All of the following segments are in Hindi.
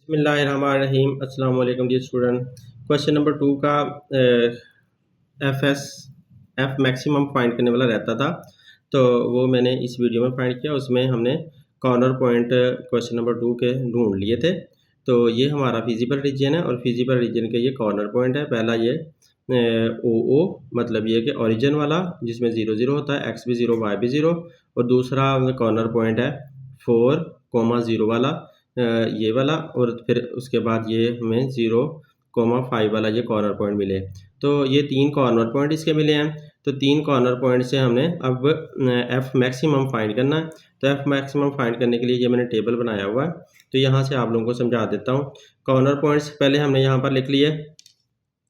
बिस्मिल्लाहिर्रहमानिर्रहीम अस्सलाम वालेकुम डियर स्टूडेंट। क्वेश्चन नंबर 2 का F S F maximum find करने वाला रहता था, तो वो मैंने इस वीडियो में फाइंड किया। उसमें हमने कॉर्नर पॉइंट क्वेश्चन नंबर 2 के ढूंढ लिए थे। तो ये हमारा फिजिबल रीजन है और फिजिबल रीजन के ये कॉर्नर पॉइंट है। पहला ये ओ मतलब ये कि ओरिजिन वाला जिसमें 0 0 होता है, एक्स भी 0 वाई भी 0। और दूसरा कॉर्नर पॉइंट है 4,0 वाला, ये वाला। और फिर उसके बाद ये हमें 0,5 वाला ये कॉर्नर पॉइंट मिले। तो ये 3 कॉर्नर पॉइंट इसके मिले हैं। तो 3 कॉर्नर पॉइंट से हमने अब एफ मैक्सिमम फाइंड करना है। तो एफ मैक्सिमम फाइंड करने के लिए ये मैंने टेबल बनाया हुआ है, तो यहाँ से आप लोगों को समझा देता हूँ। कॉर्नर पॉइंट्स पहले हमने यहाँ पर लिख लिए।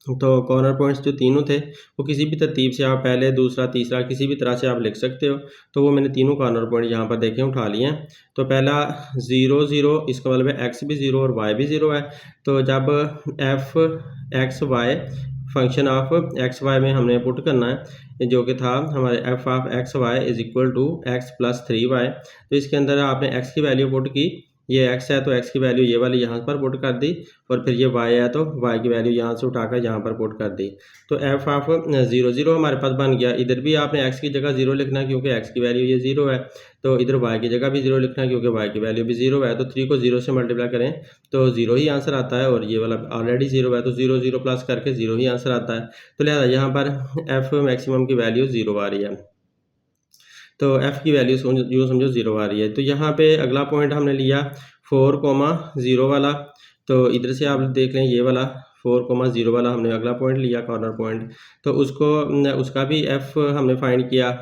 तो कॉर्नर पॉइंट्स जो तीनों थे वो किसी भी तरतीब से आप पहले, दूसरा, तीसरा किसी भी तरह से आप लिख सकते हो। तो वो मैंने तीनों कॉर्नर पॉइंट यहाँ पर देखे उठा लिए हैं। तो पहला 0 0, इसका मतलब है एक्स भी 0 और वाई भी 0 है। तो जब f x y function of x y में हमने पुट करना है, जो कि था हमारे f of x y is equal to x plus 3 y. तो इसके अंदर आपने एक्स की वैल्यू पुट की, ये x है तो x की वैल्यू ये वाली यहाँ पर पुट कर दी। और फिर ये y है तो y की वैल्यू यहाँ से उठाकर यहाँ पर पुट कर दी। तो f ऑफ 0 0 हमारे पास बन गया। इधर भी आपने x की जगह 0 लिखना है क्योंकि x की वैल्यू ये 0 है। तो इधर y की जगह भी 0 लिखना है क्योंकि y की वैल्यू भी 0 है। तो 3 को 0 से मल्टीप्लाई करें तो 0 ही आंसर आता है, और ये वाला ऑलरेडी 0 है तो 0 0 प्लस करके 0 ही आंसर आता है। तो लिहाजा यहाँ पर f मैक्सिमम की वैल्यू 0 आ रही है। तो f की वैल्यू यूँ समझो 0 आ रही है। तो यहाँ पे अगला पॉइंट हमने लिया 4,0 वाला। तो इधर से आप देख लें, ये वाला 4,0 वाला हमने अगला पॉइंट लिया कॉर्नर पॉइंट। तो उसका भी f हमने फाइंड किया।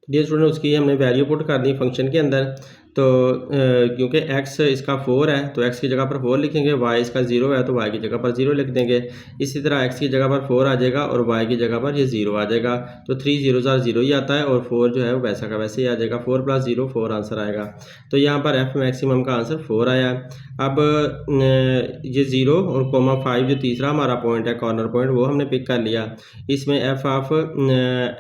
डियर स्टूडेंट, उसकी हमने वैल्यू पुट कर दी फंक्शन के अंदर। तो क्योंकि x इसका 4 है तो x की जगह पर 4 लिखेंगे, y इसका 0 है तो y की जगह पर 0 लिख देंगे। इसी तरह x की जगह पर 4 आ जाएगा और y की जगह पर ये 0 आ जाएगा। तो 3 0 0 ही आता है और 4 जो है वो वैसा का वैसे ही आ जाएगा। 4 + 0 4 आंसर आएगा। तो यहाँ पर f मैक्सिमम का आंसर 4 आया। अब ये 0 और ,5 जो तीसरा हमारा पॉइंट है कॉर्नर पॉइंट, वो हमने पिक कर लिया। इसमें f ऑफ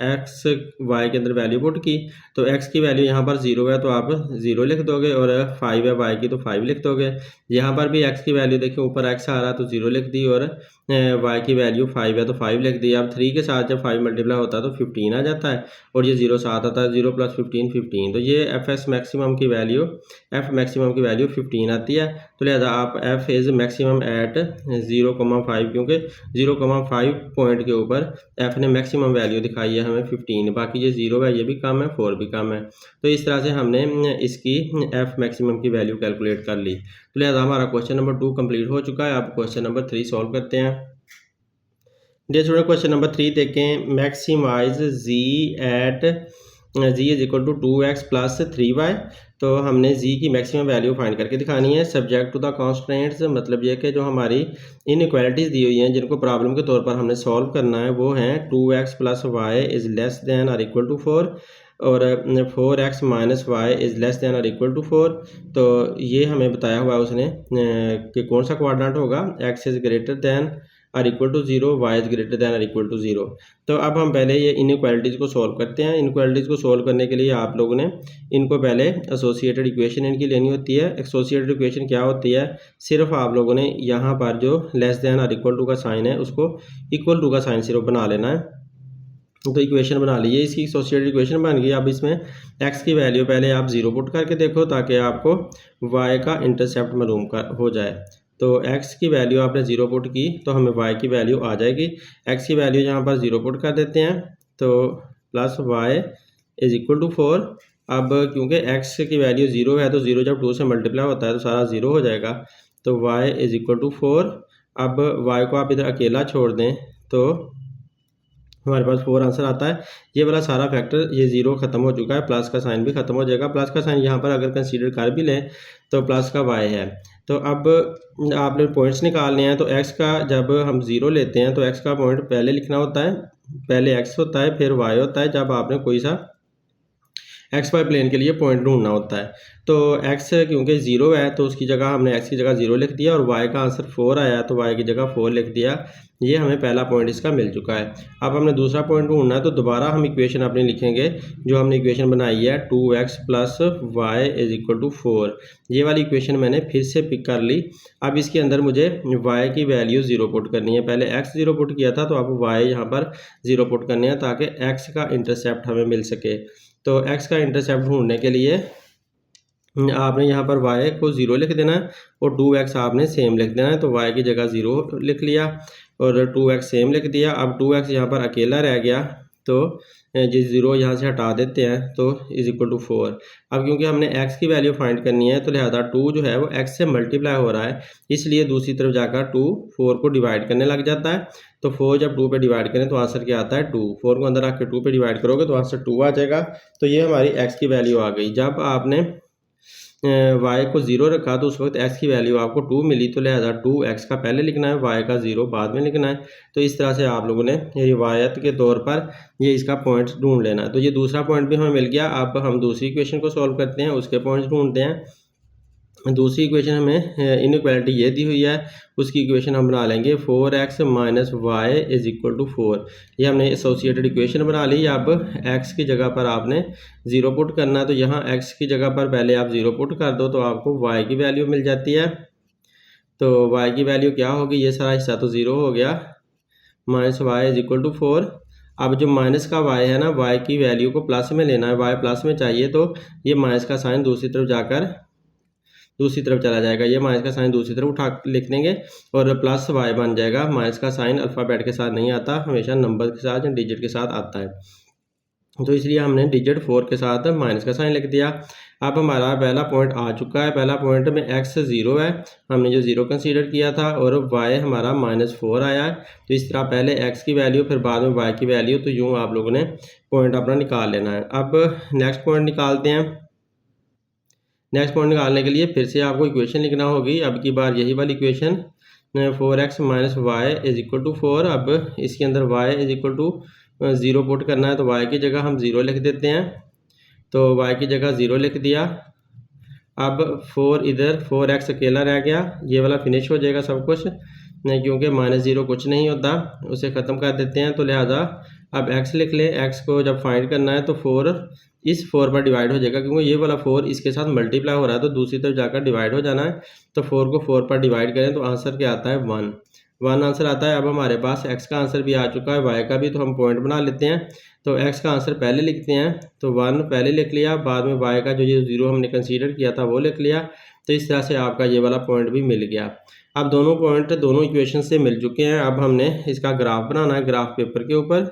एक्स वाई के अंदर वैल्यू पुट की। तो x की वैल्यू यहाँ पर 0 है तो आप 0 लिख दोगे, और 5 है y की तो 5 लिख दोगे। यहाँ पर भी x की वैल्यू देखिए, ऊपर x आ रहा है तो 0 लिख दी, और y की वैल्यू 5 है तो 5 लिख दी। अब 3 के साथ जब 5 मल्टीप्लाई होता है तो 15 आ जाता है, और ये 0 साथ आता है, 0 + 15 15। तो ये f मैक्सिमम की वैल्यू 15 आती है। तो लिहाजा आप f इज़ मैक्सिमम एट 0,5, क्योंकि 0,5 पॉइंट के ऊपर f ने मैक्सिमम वैल्यू दिखाई है हमें 15। बाकी ये 0 है, ये भी कम है, 4 भी कम है। तो इस तरह से हमने इसकी f मैक्सिमम की वैल्यू कैलकुलेट कर ली। तो लिहाजा हमारा क्वेश्चन नंबर 2 कंप्लीट हो चुका है। अब क्वेश्चन नंबर 3 सॉल्व करते हैं। डियर स्टूडेंट, क्वेश्चन नंबर 3 देखें। Maximise z at z is equal to 2x plus 3y। तो हमने z की मैक्सिमम वैल्यू फाइंड करके दिखानी है सब्जेक्ट टू द कॉन्स्टेंट्स। मतलब ये कि जो हमारी इनइक्वालिटीज़ दी हुई हैं जिनको प्रॉब्लम के तौर पर हमने सॉल्व करना है, वो हैं 2x plus y is less than और इक्वल टू 4, और 4x minus y is less than और इक्वल टू 4। तो ये हमें बताया हुआ है उसने कि कौन सा क्वाड्रेंट होगा, x इज़ ग्रेटर दैन और equal to 0, y is greater than और इक्वल टू 0। तो अब हम पहले ये इनइक्वालिटीज़ को सॉल्व करते हैं। इनइक्वालिटीज़ को सॉल्व करने के लिए आप लोगों ने इनको पहले एसोसिएटेड इक्वेशन इनकी लेनी होती है। एसोसिएटेड इक्वेशन क्या होती है, सिर्फ आप लोगों ने यहाँ पर जो लेस दैन और इक्वल टू का साइन है उसको इक्वल टू का साइन सिर्फ बना लेना है। तो इक्वेशन बना लीजिए, इसकी एसोसिएटेड इक्वेशन बन गई। अब इसमें x की वैल्यू पहले आप 0 पुट करके देखो ताकि आपको y का इंटरसेप्ट मालूम हो जाए। तो x की वैल्यू आपने 0 पुट की तो हमें y की वैल्यू आ जाएगी। x की वैल्यू यहाँ पर 0 पुट कर देते हैं, तो plus y is equal to 4। अब क्योंकि x की वैल्यू 0 है तो 0 जब 2 से मल्टीप्लाई होता है तो सारा 0 हो जाएगा। तो y इज इक्वल टू 4। अब y को आप इधर अकेला छोड़ दें तो हमारे पास 4 आंसर आता है। ये वाला सारा फैक्टर, ये 0 खत्म हो चुका है, प्लस का साइन भी खत्म हो जाएगा। प्लस का साइन यहाँ पर अगर कंसीडर कर भी लें तो प्लस का y है। तो अब आपने पॉइंट्स निकालने हैं। तो x का जब हम 0 लेते हैं तो x का पॉइंट पहले लिखना होता है, पहले x होता है फिर y होता है जब आपने कोई सा एक्स वाई प्लेन के लिए पॉइंट ढूंढना होता है। तो एक्स क्योंकि 0 है तो उसकी जगह हमने एक्स की जगह 0 लिख दिया, और वाई का आंसर 4 आया तो वाई की जगह 4 लिख दिया। ये हमें पहला पॉइंट इसका मिल चुका है। अब हमने दूसरा पॉइंट ढूंढना है, तो दोबारा हम इक्वेशन अपनी लिखेंगे जो हमने इक्वेशन बनाई है 2x plus y is equal to 4। ये वाली इक्वेशन मैंने फिर से पिक कर ली। अब इसके अंदर मुझे y की वैल्यू 0 पुट करनी है। पहले x 0 पुट किया था, तो अब y यहाँ पर 0 पुट करने हैं ताकि x का इंटरसेप्ट हमें मिल सके। तो x का इंटरसेप्ट ढूंढने के लिए आपने यहाँ पर y को 0 लिख देना है और 2x आपने सेम लिख देना है। तो y की जगह 0 लिख लिया और 2x सेम लिख दिया। अब 2x यहाँ पर अकेला रह गया, तो जिस 0 यहाँ से हटा देते हैं तो इज इक्वल टू 4। अब क्योंकि हमने x की वैल्यू फाइंड करनी है, तो लिहाजा 2 जो है वो x से मल्टीप्लाई हो रहा है, इसलिए दूसरी तरफ जाकर 2 4 को डिवाइड करने लग जाता है। तो 4 जब 2 पे डिवाइड करें तो आंसर क्या आता है 2। 4 को अंदर रख के 2 पे डिवाइड करोगे तो आंसर 2 आ जाएगा। तो ये हमारी x की वैल्यू आ गई। जब आपने y को 0 रखा तो उस वक्त x की वैल्यू आपको 2 मिली, तो लिहाजा 2x का पहले लिखना है, y का 0 बाद में लिखना है। तो इस तरह से आप लोगों ने रिवायत के तौर पर ये इसका पॉइंट्स ढूंढ लेना है। तो ये दूसरा पॉइंट भी हमें मिल गया। अब हम दूसरी इक्वेशन को सॉल्व करते हैं, उसके पॉइंट्स ढूंढते हैं। दूसरी इक्वेशन हमें इनइक्वालिटी ये दी हुई है, उसकी इक्वेशन हम बना लेंगे 4x minus y is equal to 4। ये हमने एसोसिएटेड इक्वेशन बना ली। अब x की जगह पर आपने 0 पुट करना है, तो यहाँ x की जगह पर पहले आप 0 पुट कर दो तो आपको y की वैल्यू मिल जाती है। तो y की वैल्यू क्या होगी, ये सारा हिस्सा तो 0 हो गया, minus y is equal to 4। अब जो माइनस का y है ना, y की वैल्यू को प्लस में लेना है, y प्लस में चाहिए, तो ये माइनस का साइन दूसरी तरफ जाकर दूसरी तरफ चला जाएगा। ये माइनस का साइन दूसरी तरफ उठा लिख देंगे और प्लस वाई बन जाएगा। माइनस का साइन अल्फ़ाबेट के साथ नहीं आता, हमेशा नंबर के साथ या डिजिट के साथ आता है। तो इसलिए हमने डिजिट 4 के साथ माइनस का साइन लिख दिया। अब हमारा पहला पॉइंट आ चुका है। पहला पॉइंट में x 0 है, हमने जो 0 कंसीडर किया था, और y हमारा -4 आया है। तो इस तरह पहले x की वैल्यू फिर बाद में y की वैल्यू, तो यूँ आप लोगों ने पॉइंट अपना निकाल लेना है। अब नेक्स्ट पॉइंट निकालते हैं। नेक्स्ट पॉइंट निकालने के लिए फिर से आपको इक्वेशन लिखना होगी। अब की बार यही वाली equation 4x minus y is equal to 4। अब इसके अंदर y is equal to 0 put करना है, तो y की जगह हम 0 लिख देते हैं। तो y की जगह 0 लिख दिया। अब 4 इधर 4x अकेला रह गया, ये वाला फिनिश हो जाएगा सब कुछ, नहीं क्योंकि -0 कुछ नहीं होता, उसे ख़त्म कर देते हैं। तो लिहाजा अब x लिख लें। x को जब फाइंड करना है तो 4 इस 4 पर डिवाइड हो जाएगा, क्योंकि ये वाला 4 इसके साथ मल्टीप्लाई हो रहा है, तो दूसरी तरफ जाकर डिवाइड हो जाना है। तो 4 को 4 पर डिवाइड करें तो आंसर क्या आता है 1 आंसर आता है। अब हमारे पास x का आंसर भी आ चुका है, y का भी, तो हम पॉइंट बना लेते हैं। तो x का आंसर पहले लिखते हैं, तो 1 पहले लिख लिया, बाद में y का जो ये 0 हमने कंसीडर किया था वो लिख लिया। तो इस तरह से आपका ये वाला पॉइंट भी मिल गया। अब दोनों पॉइंट दोनों इक्वेशन से मिल चुके हैं। अब हमने इसका ग्राफ बनाना है ग्राफ पेपर के ऊपर।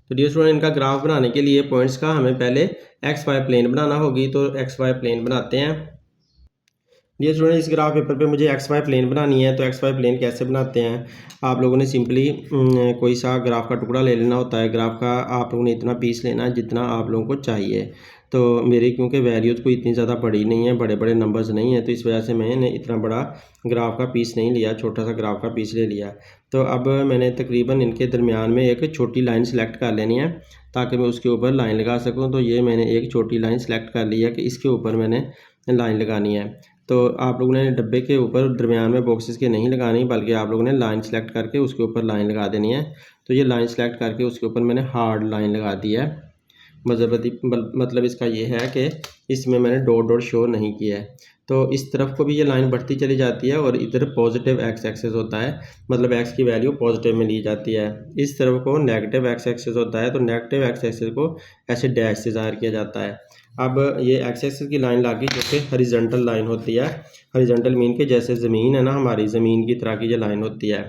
तो डियर स्टूडेंट, इनका ग्राफ बनाने के लिए पॉइंट्स का हमें पहले एक्स वाई प्लेन बनाना होगी। तो एक्स वाई प्लेन बनाते हैं। डियर स्टूडेंट, इस ग्राफ पेपर पे मुझे एक्स वाई प्लेन बनानी है। तो एक्स वाई प्लेन कैसे बनाते हैं, आप लोगों ने सिंपली कोई सा ग्राफ का टुकड़ा ले लेना होता है। ग्राफ का आप लोगों ने इतना पीस लेना है जितना आप लोगों को चाहिए। तो मेरी क्योंकि वैल्यूज़ कोई इतनी ज़्यादा बड़ी नहीं है, बड़े बड़े नंबर्स नहीं है, तो इस वजह से मैंने इतना बड़ा ग्राफ का पीस नहीं लिया, छोटा सा ग्राफ का पीस ले लिया। तो अब मैंने तकरीबन इनके दरमियान में एक छोटी लाइन सेलेक्ट कर लेनी है ताकि मैं उसके ऊपर लाइन लगा सकूं। तो ये मैंने एक छोटी लाइन सेलेक्ट कर ली है कि इसके ऊपर मैंने लाइन लगानी है। तो आप लोगों ने डब्बे के ऊपर दरमियान में बॉक्सेस के नहीं लगानी, बल्कि आप लोगों ने लाइन सेलेक्ट करके उसके ऊपर लाइन लगा देनी है। तो ये लाइन सेलेक्ट करके उसके ऊपर मैंने हार्ड लाइन लगा दी है। मतलब इसका ये है कि इसमें मैंने डॉट डॉट शो नहीं किया है। तो इस तरफ को भी ये लाइन बढ़ती चली जाती है और इधर पॉजिटिव एक्स एक्सेस होता है, मतलब एक्स की वैल्यू पॉजिटिव में ली जाती है। इस तरफ को नेगेटिव एक्स एक्सेस होता है, तो नेगेटिव एक्स एक्सेस को ऐसे डैश से ज़ाहिर किया जाता है। अब ये एक्स एक्सेस की लाइन लागी जो कि हॉरिजॉन्टल लाइन होती है। हॉरिजॉन्टल मीन के जैसे ज़मीन है ना, हमारी ज़मीन की तरह की ये लाइन होती है।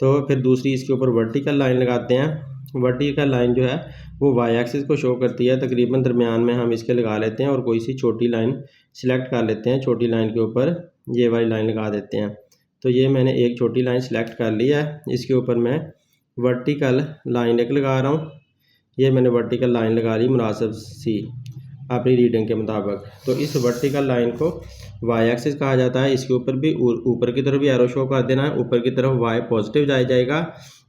तो फिर दूसरी इसके ऊपर वर्टिकल लाइन लगाते हैं। वर्टिकल लाइन जो है वो वाई एक्सिस को शो करती है। तकरीबन दरमियान में हम इसके लगा लेते हैं और कोई सी छोटी लाइन सिलेक्ट कर लेते हैं। छोटी लाइन के ऊपर ये वाली लाइन लगा देते हैं। तो ये मैंने एक छोटी लाइन सिलेक्ट कर ली है, इसके ऊपर मैं वर्टिकल लाइन एक लगा रहा हूँ। ये मैंने वर्टिकल लाइन लगा ली मुनासिब सी अपनी रीडिंग के मुताबिक। तो इस वर्टिकल लाइन को वाई एक्सिस कहा जाता है। इसके ऊपर भी ऊपर की तरफ भी एरो शो कर देना है। ऊपर की तरफ वाई पॉजिटिव जाएगा,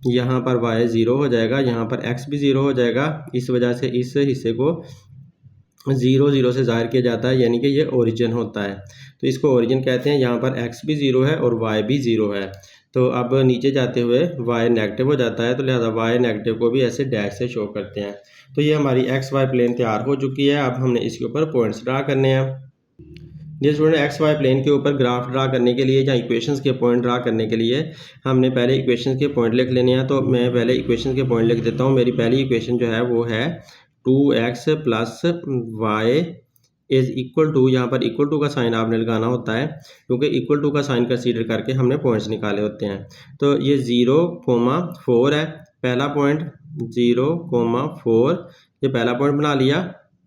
यहाँ पर वाई 0 हो जाएगा, यहाँ पर एक्स भी 0 हो जाएगा। इस वजह से इस हिस्से को ज़ीरो ज़ीरो से ज़ाहिर किया जाता है, यानी कि ये ओरिजिन होता है। तो इसको ओरिजिन कहते हैं। यहाँ पर एक्स भी ज़ीरो है और वाई भी ज़ीरो है। तो अब नीचे जाते हुए वाई नेगेटिव हो जाता है, तो लिहाजा वाई नेगेटिव को भी ऐसे डैश से शो करते हैं। तो ये हमारी एक्स वाई प्लेन तैयार हो चुकी है। अब हमने इसके ऊपर पॉइंट्स ड्रा करने हैं। ये स्टूडेंट एक्स वाई प्लेन के ऊपर ग्राफ ड्रा करने के लिए या इक्वेशंस के पॉइंट ड्रा करने के लिए हमने पहले इक्वेशंस के पॉइंट लिख लेने हैं। तो मैं पहले इक्वेशंस के पॉइंट लिख देता हूँ। मेरी पहली इक्वेशन जो है वो है 2x plus y is equal to, यहाँ पर इक्वल टू का साइन आपने लगाना होता है क्योंकि इक्वल टू का साइन कंसीडर करके हमने पॉइंट्स निकाले होते हैं। तो ये 0,4 है पहला पॉइंट, 0,4 ये पहला पॉइंट बना लिया।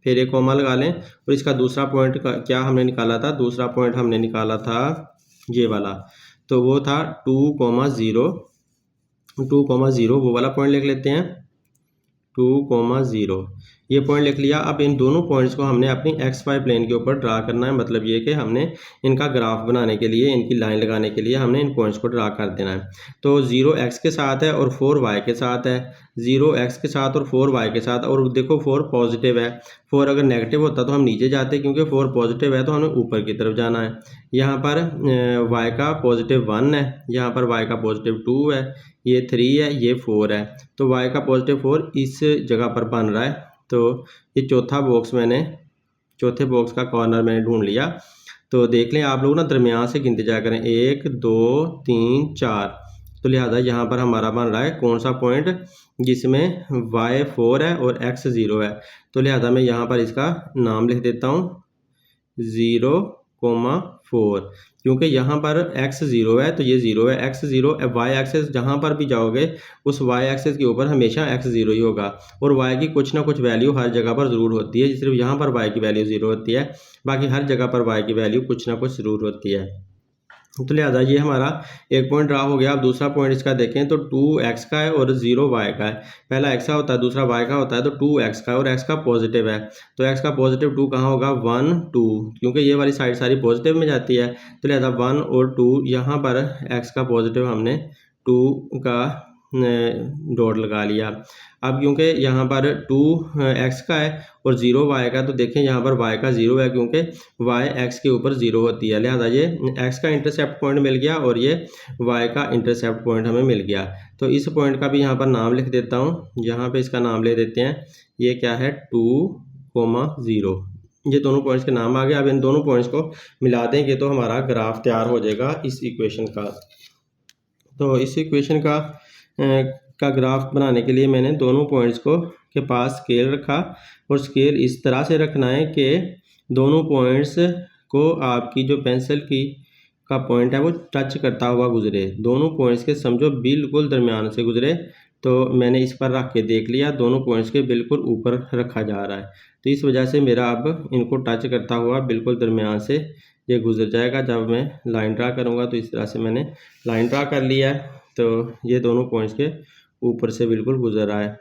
फिर एक कॉमा लगा लें और इसका दूसरा पॉइंट क्या हमने निकाला था, दूसरा पॉइंट हमने निकाला था ये वाला, तो वो था 2,0, 2,0 वो वाला पॉइंट लिख लेते हैं। 2,0 ये पॉइंट लिख लिया। अब इन दोनों पॉइंट्स को हमने अपनी एक्स वाई प्लेन के ऊपर ड्रा करना है। मतलब ये कि हमने इनका ग्राफ बनाने के लिए, इनकी लाइन लगाने के लिए हमने इन पॉइंट्स को ड्रा कर देना है। तो 0x के साथ है और 4y के साथ है, 0x के साथ और 4y के साथ। और देखो 4 पॉजिटिव है, 4 अगर नेगेटिव होता तो हम नीचे जाते, क्योंकि 4 पॉजिटिव है तो हमें ऊपर की तरफ जाना है। यहाँ पर y का पॉजिटिव 1 है, यहाँ पर y का पॉजिटिव 2 है, ये 3 है, ये 4 है। तो y का पॉजिटिव 4 इस जगह पर बन रहा है। तो ये चौथा बॉक्स मैंने, चौथे बॉक्स का कॉर्नर मैंने ढूंढ लिया। तो देख लें आप लोग ना, दरमियान से गिनते जाया करें, 1 2 3 4। तो लिहाजा यहाँ पर हमारा बन रहा है कौन सा पॉइंट, जिसमें y 4 है और x 0 है। तो लिहाजा मैं यहाँ पर इसका नाम लिख देता हूँ 0,4, क्योंकि यहाँ पर x 0 है तो ये 0 है, x 0 y एक्सेस जहाँ पर भी जाओगे उस y एक्सेस के ऊपर हमेशा x 0 ही होगा। और y की कुछ ना कुछ वैल्यू हर जगह पर ज़रूर होती है। सिर्फ यहाँ पर y की वैल्यू 0 होती है, बाकी हर जगह पर y की वैल्यू कुछ ना कुछ ज़रूर होती है। तो लिहाजा ये हमारा एक पॉइंट ड्रा हो गया। अब दूसरा पॉइंट इसका देखें तो 2x का है और 0y का है। पहला x का होता है, दूसरा y का होता है, तो 2x का और x का पॉजिटिव है। तो x का पॉजिटिव 2 कहाँ होगा, 1 2, क्योंकि ये वाली साइड सारी पॉजिटिव में जाती है। तो लिहाजा 1 और 2, यहाँ पर x का पॉजिटिव हमने 2 का डॉट लगा लिया। अब क्योंकि यहाँ पर 2x का है और 0y का, तो देखें यहाँ पर y का 0 है क्योंकि y x के ऊपर 0 होती है। लिहाजा ये x का इंटरसेप्ट पॉइंट मिल गया और ये y का इंटरसेप्ट पॉइंट हमें मिल गया। तो इस पॉइंट का भी यहाँ पर नाम लिख देता हूँ। यहाँ पे इसका नाम ले देते हैं, ये क्या है 2,0। ये दोनों पॉइंट्स के नाम आ गए। अब इन दोनों पॉइंट्स को मिला देंगे तो हमारा ग्राफ तैयार हो जाएगा इस इक्वेशन का। तो इस इक्वेशन का ग्राफ बनाने के लिए मैंने दोनों पॉइंट्स को के पास स्केल रखा, और स्केल इस तरह से रखना है कि दोनों पॉइंट्स को आपकी जो पेंसिल की का पॉइंट है वो टच करता हुआ गुजरे, दोनों पॉइंट्स के समझो बिल्कुल दरमियान से गुजरे। तो मैंने इस पर रख के देख लिया, दोनों पॉइंट्स के बिल्कुल ऊपर रखा जा रहा है। तो इस वजह से मेरा अब इनको टच करता हुआ बिल्कुल दरमियान से ये गुजर जाएगा। जब मैं लाइन ड्रा करूँगा तो इस तरह से मैंने लाइन ड्रा कर लिया है। तो ये दोनों पॉइंट्स के ऊपर से बिल्कुल गुजर रहा है।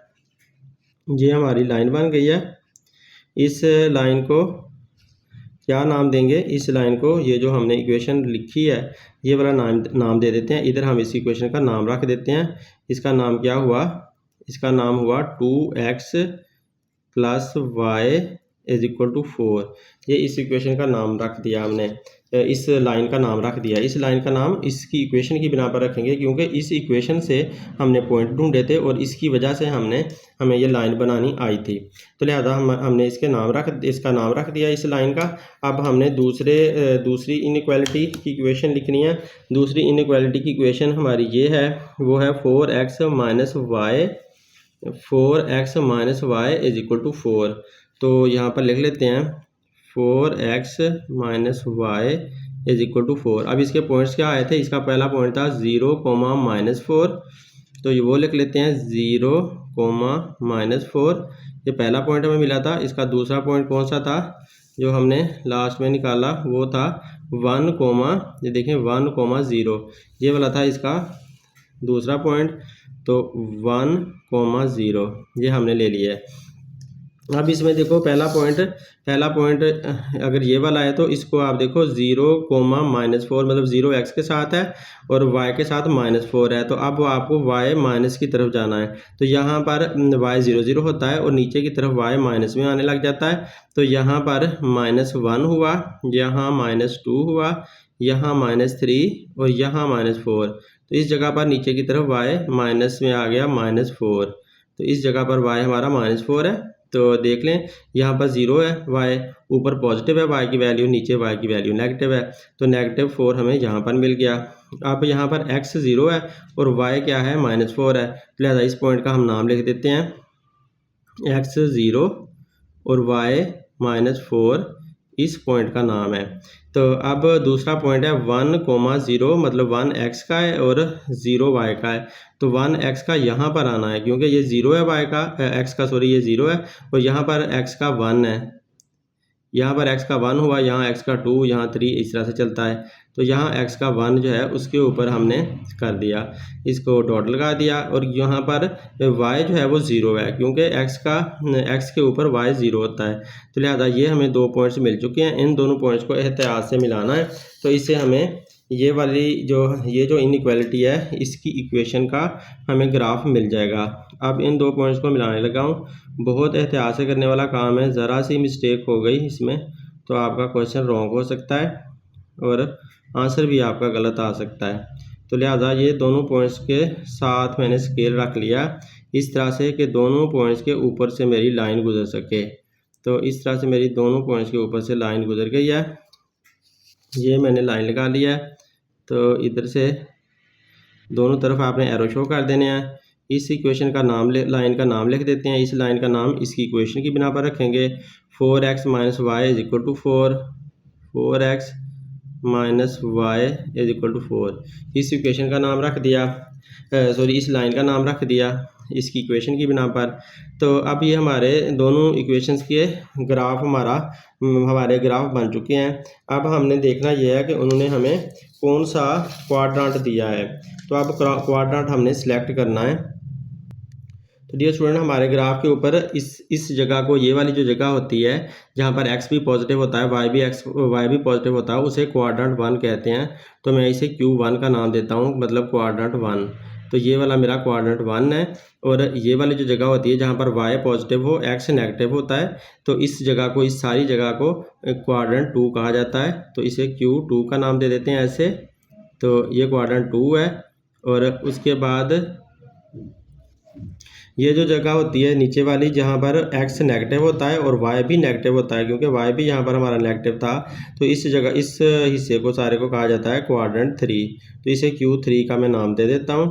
ये हमारी लाइन बन गई है। इस लाइन को क्या नाम देंगे, इस लाइन को, ये जो हमने इक्वेशन लिखी है ये वाला नाम दे देते हैं। इधर हम इस इक्वेशन का नाम रख देते हैं। इसका नाम क्या हुआ, इसका नाम हुआ 2x plus y is equal to 4। ये इस इक्वेशन का नाम रख दिया हमने, इस लाइन का नाम रख दिया। इस लाइन का नाम इसकी इक्वेशन की बिना पर रखेंगे क्योंकि इस इक्वेशन से हमने पॉइंट ढूंढे थे और इसकी वजह से हमें ये लाइन बनानी आई थी। तो लिहाजा हमने इसका नाम रख दिया इस लाइन का। अब हमने दूसरी इनइक्वालिटी की इक्वेशन लिखनी है। दूसरी इनइक्वालिटी की इक्वेशन हमारी ये है, वो है 4x minus y is equal to 4। तो यहाँ पर लिख लेते हैं 4x minus y is equal to 4। अब इसके पॉइंट्स क्या आए थे, इसका पहला पॉइंट था 0, -4, तो ये वो लिख लेते हैं 0, -4। ये पहला पॉइंट हमें मिला था। इसका दूसरा पॉइंट कौन सा था जो हमने लास्ट में निकाला, वो था 1, ये देखें 1, 0, ये वाला था इसका दूसरा पॉइंट। तो 1, 0 ये हमने ले लिया है। अब इसमें देखो पहला पॉइंट अगर ये वाला है तो इसको आप देखो 0, -4 मतलब 0 x के साथ है और y के साथ -4 है। तो अब आपको y माइनस की तरफ जाना है। तो यहाँ पर y 0 0 होता है और नीचे की तरफ y माइनस में आने लग जाता है। तो यहाँ पर -1 हुआ, यहाँ -2 हुआ, यहाँ -3 और यहाँ -4। तो इस जगह पर नीचे की तरफ y माइनस में आ गया -4। तो इस जगह पर y हमारा -4 है। तो देख लें यहाँ पर 0 है y, ऊपर पॉजिटिव है y की वैल्यू, नीचे y की वैल्यू नेगेटिव है। तो -4 हमें यहाँ पर मिल गया। अब यहाँ पर x 0 है और y क्या है -4 है। लिहाजा इस पॉइंट का हम नाम लिख देते हैं x 0 और y -4 इस पॉइंट का नाम है। तो अब दूसरा पॉइंट है 1,0 मतलब 1 x का है और 0 y का है। तो 1 x का यहाँ पर आना है क्योंकि ये 0 है y का x का सॉरी ये 0 है और यहाँ पर x का 1 है। यहाँ पर x का 1 हुआ, यहाँ x का 2, यहाँ 3 इस तरह से चलता है। तो यहाँ x का 1 जो है उसके ऊपर हमने कर दिया, इसको डॉट लगा दिया और यहाँ पर y जो है वो 0 है क्योंकि x के ऊपर y 0 होता है। तो लिहाजा ये हमें 2 पॉइंट्स मिल चुके हैं। इन दोनों पॉइंट्स को एहतियात से मिलाना है। तो इससे हमें ये वाली ये जो इनइक्वालिटी है इसकी इक्वेशन का हमें ग्राफ मिल जाएगा। अब इन 2 पॉइंट्स को मिलाने लगा हूँ। बहुत एहतियात से करने वाला काम है, ज़रा सी मिस्टेक हो गई इसमें तो आपका क्वेश्चन रॉन्ग हो सकता है और आंसर भी आपका गलत आ सकता है। तो लिहाजा ये दोनों पॉइंट्स के साथ मैंने स्केल रख लिया इस तरह से कि दोनों पॉइंट्स के ऊपर से मेरी लाइन गुजर सके। तो इस तरह से मेरी दोनों पॉइंट्स के ऊपर से लाइन गुजर गई है। ये मैंने लाइन लगा लिया है। तो इधर से दोनों तरफ आपने एरो शो कर देने हैं। इस इक्वेशन का नाम लाइन का नाम लिख देते हैं। इस लाइन का नाम इसकी इक्वेशन की बिना पर रखेंगे। 4x - y = 4, 4x - y = 4। इस इक्वेशन का नाम रख दिया, सॉरी इस लाइन का नाम रख दिया इसकी इक्वेशन की बिना पर। तो अब ये हमारे दोनों इक्वेशंस के ग्राफ हमारे ग्राफ बन चुके हैं। अब हमने देखना यह है कि उन्होंने हमें कौन सा क्वाड्रेंट दिया है। तो अब क्वाड्रेंट हमने सिलेक्ट करना है। तो डियर स्टूडेंट हमारे ग्राफ के ऊपर इस जगह को, ये वाली जो जगह होती है जहाँ पर x भी पॉजिटिव होता है y भी पॉजिटिव होता है, उसे क्वाड्रेंट 1 कहते हैं। तो मैं इसे Q1 का नाम देता हूँ, मतलब क्वाड्रेंट 1। तो ये वाला मेरा क्वाड्रेंट 1 है। और ये वाली जो जगह होती है जहाँ पर y पॉजिटिव हो x नेगेटिव होता है, तो इस सारी जगह को क्वाड्रेंट 2 कहा जाता है। तो इसे Q2 का नाम दे देते हैं ऐसे। तो ये क्वाड्रेंट 2 है। और उसके बाद ये जो जगह होती है नीचे वाली जहाँ पर x नेगेटिव होता है और y भी नेगेटिव होता है, क्योंकि y भी यहाँ पर हमारा नेगेटिव था। तो इस हिस्से को सारे को कहा जाता है क्वाड्रेंट 3। तो इसे Q3 का मैं नाम दे देता हूँ।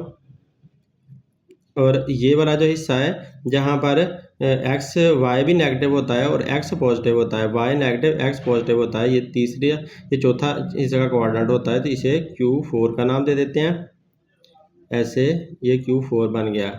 और ये वाला जो हिस्सा है जहाँ पर y भी नेगेटिव होता है और x पॉजिटिव होता है, y नेगेटिव x पॉजिटिव होता है, ये चौथा इस जगह क्वाड्रेंट होता है। तो इसे Q4 का नाम दे देते हैं ऐसे। ये Q4 बन गया।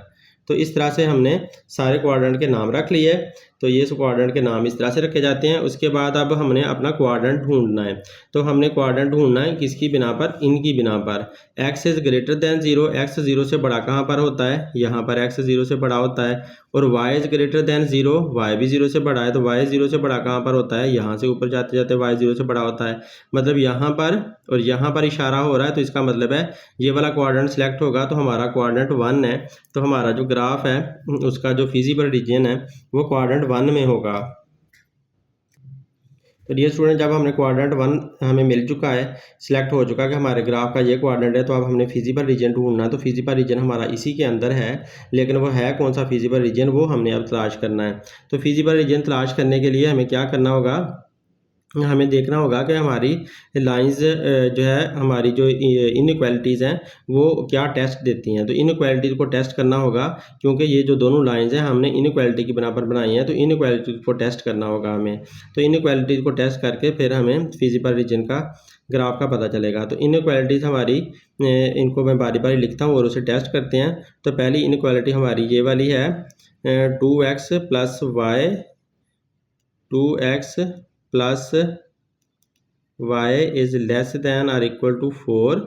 तो इस तरह से हमने सारे क्वाड्रेंट के नाम रख लिए। तो ये क्वाड्रेंट के नाम इस तरह से रखे जाते हैं। उसके बाद अब हमने अपना क्वाड्रेंट ढूंढना है। तो हमने क्वाड्रेंट ढूंढना है किसकी बिना पर, इनकी बिना पर। x is greater then 0, x 0 से बड़ा कहाँ पर होता है, यहाँ पर x 0 से बड़ा होता है। और y is greater then 0, y भी 0 से बड़ा है। तो y 0 से बड़ा कहाँ पर होता है, यहाँ से ऊपर जाते जाते y 0 से बड़ा होता है। मतलब यहाँ पर और यहाँ पर इशारा हो रहा है। तो इसका मतलब है ये वाला क्वाड्रेंट सिलेक्ट होगा तो हमारा क्वाड्रेंट 1 है। तो हमारा जो ग्राफ है उसका जो फिजिबल रीजन है वो क्वाड्रेंट 1 में होगा। तो डियर स्टूडेंट जब हमने क्वाड्रेंट 1 हमें मिल चुका है, सिलेक्ट हो चुका है कि हमारे ग्राफ का ये क्वाड्रेंट है, तो अब हमने फिजिबल रीजन ढूंढना है। तो फिजिबल रीजन हमारा इसी के अंदर है, लेकिन वो है कौन सा फिजिबल रीजन, वो हमने अब तलाश करना है। तो फिजिबल रीजन तलाश करने के लिए हमें क्या करना होगा, हमें देखना होगा कि हमारी लाइंस जो है, हमारी जो इनइक्वालिटीज़ हैं वो क्या टेस्ट देती हैं। तो इनइक्वालिटीज़ को टेस्ट करना होगा, क्योंकि ये जो दोनों लाइंस हैं हमने इनइक्वालिटी की बिना पर बनाई हैं। तो इनइक्वालिटी को टेस्ट करना होगा हमें। तो इनइक्वालिटीज़ को टेस्ट करके फिर हमें फिजिबल रीजन का ग्राफ का पता चलेगा। तो इनइक्वालिटीज़ हमारी, इनको मैं बारी बारी लिखता हूँ और उसे टेस्ट करते हैं। तो पहली इनइक्वालिटी हमारी ये वाली है, 2x + y, 2x + y is less than और इक्वल टू 4।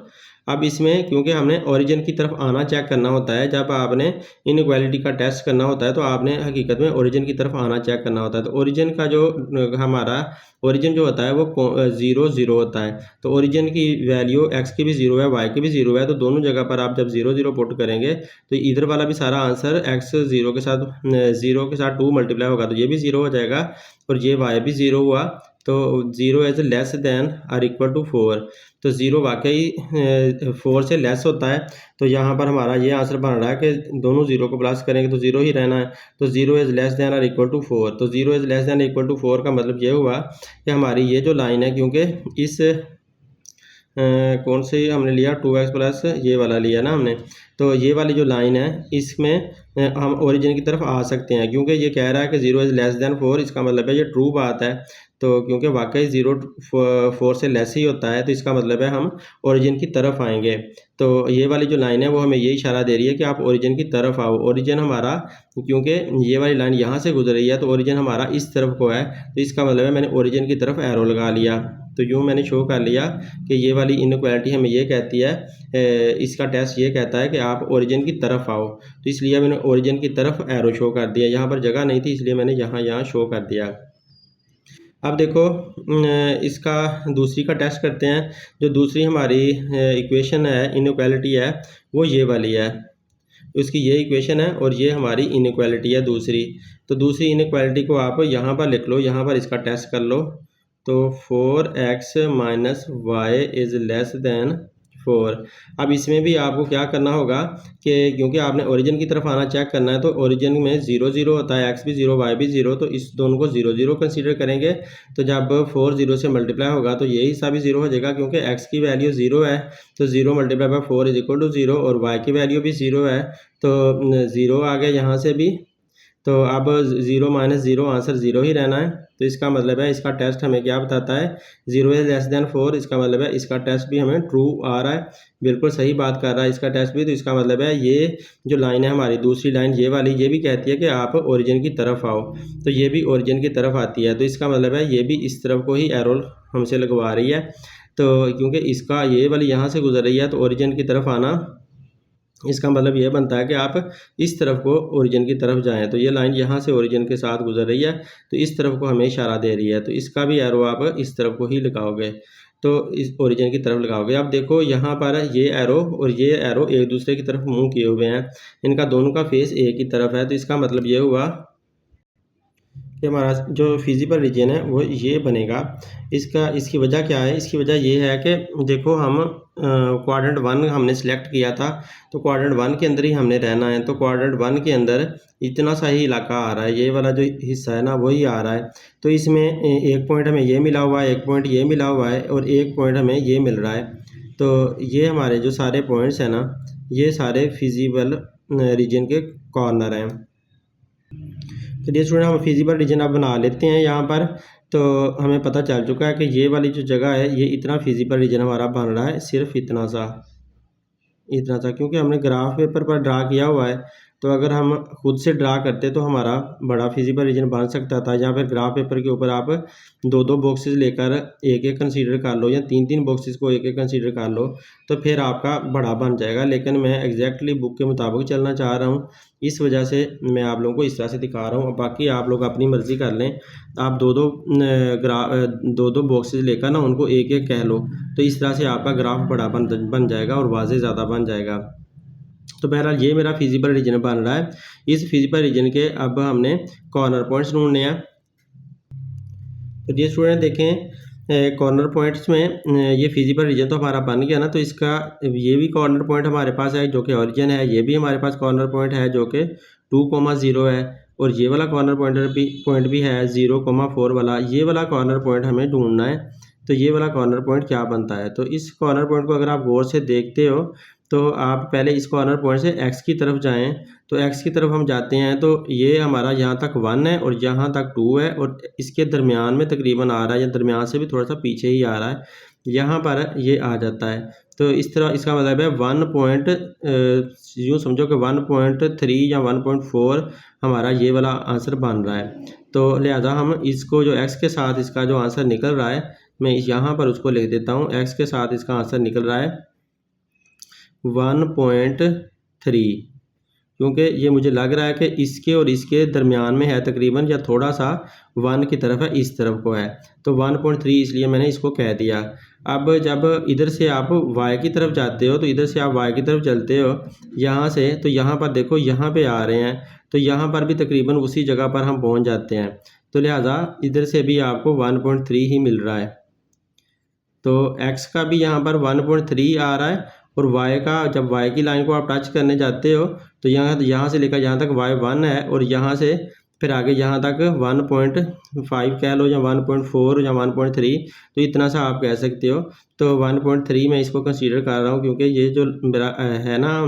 अब इसमें क्योंकि हमने ओरिजिन की तरफ आना चेक करना होता है, जब आपने इनइक्वालिटी का टेस्ट करना होता है तो आपने हकीकत में ओरिजिन की तरफ आना चेक करना होता है। तो ओरिजिन का जो हमारा ओरिजिन जो होता है वो 0 0 होता है। तो ओरिजिन की वैल्यू x की भी 0 है, y की भी 0 है, तो दोनों जगह पर आप जब 0 0 पुट करेंगे तो इधर वाला भी सारा आंसर x 0 के साथ 2 मल्टीप्लाई होगा तो ये भी 0 हो जाएगा और ये y भी 0 हुआ। तो 0 इज लेस देन और इक्वल टू 4, तो 0 वाकई 4 से लेस होता है। तो यहाँ पर हमारा ये आंसर बन रहा है कि दोनों 0 को प्लस करेंगे तो 0 ही रहना है। तो 0 इज़ लेस देन और इक्वल टू 4, तो 0 is less than equal to 4 का मतलब ये हुआ कि हमारी ये जो लाइन है, क्योंकि इस कौन से हमने लिया 2x प्लस ये वाला लिया ना हमने, तो ये वाली जो लाइन है इसमें हम ओरिजिन की तरफ आ सकते हैं, क्योंकि ये कह रहा है कि 0 इज़ लेस देन 4, इसका मतलब है ये ट्रू बात है। तो क्योंकि वाकई 0 4 से लेस ही होता है तो इसका मतलब है हम ओरिजिन की तरफ आएंगे। तो ये वाली जो लाइन है वो हमें ये इशारा दे रही है कि आप ओरिजिन की तरफ आओ। ओरिजिन हमारा, क्योंकि ये वाली लाइन यहाँ से गुजर रही है तो ओरिजिन हमारा इस तरफ को है, तो इसका मतलब है मैंने ओरिजिन की तरफ एरो लगा लिया। तो यूँ मैंने शो कर लिया कि ये वाली इनइक्वालिटी हमें ये कहती है, इसका टेस्ट ये कहता है कि आप ओरिजिन की तरफ आओ। तो इसलिए मैंने ओरिजिन की तरफ एरो शो कर दिया, यहाँ पर जगह नहीं थी इसलिए मैंने यहाँ शो कर दिया। अब देखो इसका दूसरी का टेस्ट करते हैं। जो दूसरी हमारी इक्वेशन है, इनइक्वालिटी है, वो ये वाली है। उसकी ये इक्वेशन है और ये हमारी इनइक्वालिटी है दूसरी। तो दूसरी इनइक्वालिटी को आप यहाँ पर लिख लो, यहाँ पर इसका टेस्ट कर लो। तो 4x minus y is less than 4। अब इसमें भी आपको क्या करना होगा कि क्योंकि आपने ओरिजिन की तरफ आना चेक करना है, तो ओरिजिन में 0 0 होता है, x भी 0 y भी 0, तो इस दोनों को 0 0 कंसीडर करेंगे। तो जब 4 0 से मल्टीप्लाई होगा तो ये हिस्सा भी 0 हो जाएगा, क्योंकि x की वैल्यू 0 है तो 0 multiply by 4 is equal to 0, और y की वैल्यू भी 0 है तो 0 आ गया यहाँ से भी। तो अब 0 माइनस 0 आंसर 0 ही रहना है। तो इसका मतलब है इसका टेस्ट हमें क्या बताता है, 0 इज लेस देन 4, इसका मतलब है इसका टेस्ट भी हमें ट्रू आ रहा है, बिल्कुल सही बात कर रहा है इसका टेस्ट भी। तो इसका मतलब है ये जो लाइन है हमारी दूसरी लाइन ये वाली, ये भी कहती है कि आप ओरिजिन की तरफ आओ, तो ये भी ओरिजिन की तरफ आती है। तो इसका मतलब है ये भी इस तरफ को ही एरो हमसे लगवा रही है। तो क्योंकि इसका ये वाली यहाँ से गुजर रही है तो ओरिजिन की तरफ आना, इसका मतलब ये बनता है कि आप इस तरफ को ओरिजिन की तरफ जाएं। तो ये लाइन यहाँ से ओरिजिन के साथ गुजर रही है तो इस तरफ को हमें इशारा दे रही है, तो इसका भी एरो आप इस तरफ को ही लगाओगे, तो इस ओरिजिन की तरफ लगाओगे। अब देखो यहाँ पर ये एरो और ये एरो एक दूसरे की तरफ मुंह किए हुए हैं, इनका दोनों का फेस एक ही तरफ है। तो इसका मतलब ये हुआ कि हमारा जो फिजिबल रीजन है वो ये बनेगा। इसकी वजह क्या है, इसकी वजह ये है कि देखो हम क्वाड्रेंट 1 हमने सेलेक्ट किया था, तो क्वाड्रेंट 1 के अंदर ही हमने रहना है। तो क्वाड्रेंट 1 के अंदर इतना सा ही इलाका आ रहा है, ये वाला जो हिस्सा है ना वही आ रहा है। तो इसमें एक पॉइंट हमें ये मिला हुआ है, एक पॉइंट ये मिला हुआ है और एक पॉइंट हमें ये मिल रहा है। तो ये हमारे जो सारे पॉइंट्स हैं ना, ये सारे फिजिबल रीजन के कॉर्नर हैं। चलिए स्टूडेंट हम फिजिबल रीजन अब बना लेते हैं यहाँ पर। तो हमें पता चल चुका है कि ये वाली जो जगह है ये इतना फिजिबल रीजन हमारा बन रहा है, सिर्फ इतना सा, क्योंकि हमने ग्राफ पेपर पर ड्रा किया हुआ है। तो अगर हम खुद से ड्रा करते तो हमारा बड़ा फिजिबल रीजन बन सकता था, या फिर ग्राफ पेपर के ऊपर आप 2-2 बॉक्सेस लेकर एक एक कंसीडर कर लो, या 3-3 बॉक्सेस को एक एक कंसीडर कर लो, तो फिर आपका बड़ा बन जाएगा। लेकिन मैं एग्जैक्टली बुक के मुताबिक चलना चाह रहा हूँ, इस वजह से मैं आप लोगों को इस तरह से दिखा रहा हूँ। बाकी आप लोग अपनी मर्ज़ी कर लें, आप 2-2 बॉक्सेस लेकर ना उनको एक एक कह लो, तो इस तरह से आपका ग्राफ बड़ा बन जाएगा और वाज़े ज़्यादा बन जाएगा। तो बहरहाल ये मेरा फिजिबल रीजन बन रहा है। इस फिजिबल रीजन के अब हमने कॉर्नर पॉइंट्स ढूंढने हैं। तो ये स्टूडेंट देखें कॉर्नर पॉइंट्स में ये फिजिबल रीजन तो हमारा बन गया ना, तो इसका ये भी कॉर्नर पॉइंट हमारे पास है जो कि ओरिजिन है, ये भी हमारे पास कॉर्नर पॉइंट है जो कि 2,0 है, और ये वाला कॉर्नर पॉइंट भी है 0,4 वाला। ये वाला कॉर्नर पॉइंट हमें ढूंढना है। तो ये वाला कॉर्नर पॉइंट क्या बनता है, तो इस कॉर्नर पॉइंट को अगर आप गौर से देखते हो तो आप पहले इस कॉर्नर पॉइंट से x की तरफ जाएं। तो x की तरफ हम जाते हैं तो ये हमारा यहाँ तक 1 है और यहाँ तक 2 है, और इसके दरमियान में तकरीबन आ रहा है, या दरमियान से भी थोड़ा सा पीछे ही आ रहा है, यहाँ पर ये आ जाता है। तो इस तरह इसका मतलब है 1 पॉइंट यूँ समझो कि 1.3 या 1.4 हमारा ये वाला आंसर बन रहा है। तो लिहाजा हम इसको जो x के साथ इसका जो आंसर निकल रहा है, मैं यहाँ पर उसको लिख देता हूँ, x के साथ इसका आंसर निकल रहा है 1.3, क्योंकि ये मुझे लग रहा है कि इसके और इसके दरमियान में है तकरीबन, या थोड़ा सा 1 की तरफ है, इस तरफ को है, तो 1.3 इसलिए मैंने इसको कह दिया। अब जब इधर से आप y की तरफ जाते हो, तो इधर से आप y की तरफ चलते हो यहाँ से, तो यहाँ पर देखो यहाँ पे आ रहे हैं, तो यहाँ पर भी तकरीबन उसी जगह पर हम पहुँच जाते हैं, तो लिहाजा इधर से भी आपको 1.3 ही मिल रहा है। तो x का भी यहाँ पर 1.3 आ रहा है, और y का, जब y की लाइन को आप टच करने जाते हो तो यहाँ से लेकर यहाँ तक y 1 है, और यहाँ से फिर आगे यहाँ तक 1.5 कह लो, या 1.4 या 1.3, तो इतना सा आप कह सकते हो। तो 1.3 मैं इसको कंसीडर कर रहा हूँ, क्योंकि ये जो मेरा है ना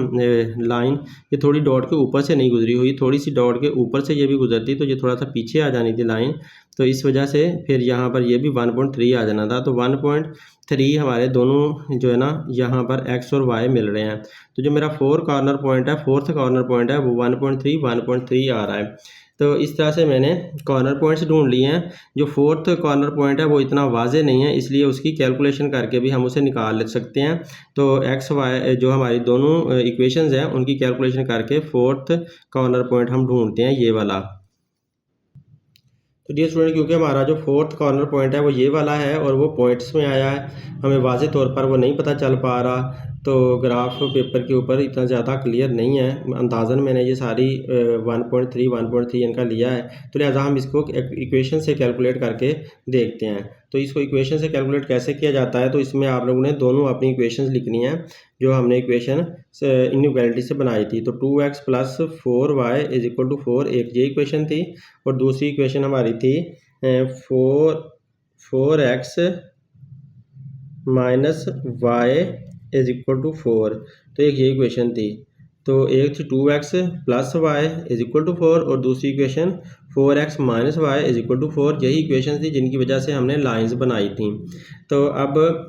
लाइन, ये थोड़ी डॉट के ऊपर से नहीं गुजरी हुई, थोड़ी सी डॉट के ऊपर से ये भी गुजरती तो ये थोड़ा सा पीछे आ जानी थी लाइन, तो इस वजह से फिर यहाँ पर ये भी 1.3 आ जाना था। तो 1.3 हमारे दोनों जो है ना यहाँ पर x और y मिल रहे हैं। तो जो मेरा फोर्थ कॉर्नर पॉइंट है वो 1.3 आ रहा है। तो इस तरह से मैंने कॉर्नर पॉइंट्स ढूंढ लिए हैं। जो फोर्थ कॉर्नर पॉइंट है वो इतना वाजे नहीं है, इसलिए उसकी कैलकुलेशन करके भी हम उसे निकाल सकते हैं। तो एक्स वाई जो हमारी दोनों इक्वेशंस हैं उनकी कैलकुलेशन करके फोर्थ कॉर्नर पॉइंट हम ढूंढते हैं, ये वाला। तो डियर स्टूडेंट, क्योंकि हमारा जो फोर्थ कॉर्नर पॉइंट है वो ये वाला है और वो पॉइंट्स में आया है, हमें वाज़े तौर पर वो नहीं पता चल पा रहा, तो ग्राफ पेपर के ऊपर इतना ज़्यादा क्लियर नहीं है। अंदाज़न मैंने ये सारी 1.3 इनका लिया है, तो लिहाजा हम इसको इक्वेशन से कैलकुलेट करके देखते हैं। तो इसको इक्वेशन से कैलकुलेट कैसे किया जाता है, तो इसमें आप लोगों ने दोनों अपनी इक्वेशंस लिखनी है जो हमने इक्वेशन इनइक्वालिटी से बनाई थी। तो 2x + 4y = 4 एक ये इक्वेशन थी, और दूसरी इक्वेशन हमारी थी 4x - y = 4, तो एक ये इक्वेशन थी। तो एक थी 2x + y = 4 और दूसरी इक्वेशन 4x - y = 4, यही इक्वेशन थी जिनकी वजह से हमने लाइंस बनाई थी। तो अब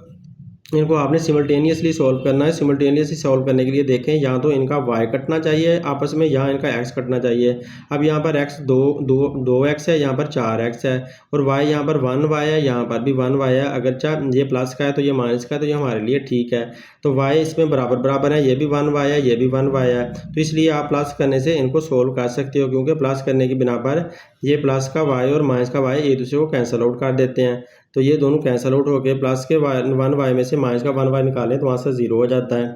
इनको आपने सिमल्टेनियसली सॉल्व करना है। सिमल्टेनियसली सॉल्व करने के लिए देखें, या तो इनका y कटना चाहिए आपस में, या इनका x कटना चाहिए। अब यहाँ पर x 2x है, यहाँ पर 4x है, और y यहाँ पर 1y है, यहाँ पर भी 1y है। अगर ये प्लस का है तो ये माइनस का है, तो ये हमारे लिए ठीक है। तो y इसमें बराबर बराबर है, ये भी 1y है, ये भी 1y है, तो इसलिए आप प्लस करने से इनको सोल्व कर सकते हो, क्योंकि प्लस करने की बिना पर ये प्लस का y और माइनस का y एक दूसरे को कैंसिल आउट कर देते हैं। तो ये दोनों कैंसिल आउट हो गए, प्लस के 1y में से माइनस का 1y निकालें तो आंसर 0 हो जाता है,